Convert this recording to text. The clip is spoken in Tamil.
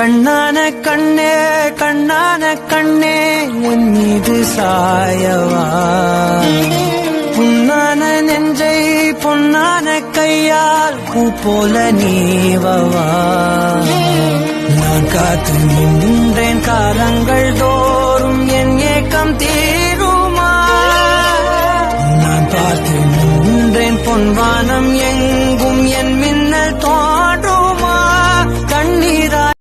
கண்ணான கண்ணே கண்ணான கண்ணே என் மீது சாயவா, புண்ணான நெஞ்சை பொன்னான கையால் பூ போல நீவவா. நான் காத்து நின்றேன் காலங்கள் தோறும் என் ஏக்கம் தீருமா, நான் பார்த்து நின்றேன் பொன்வானம்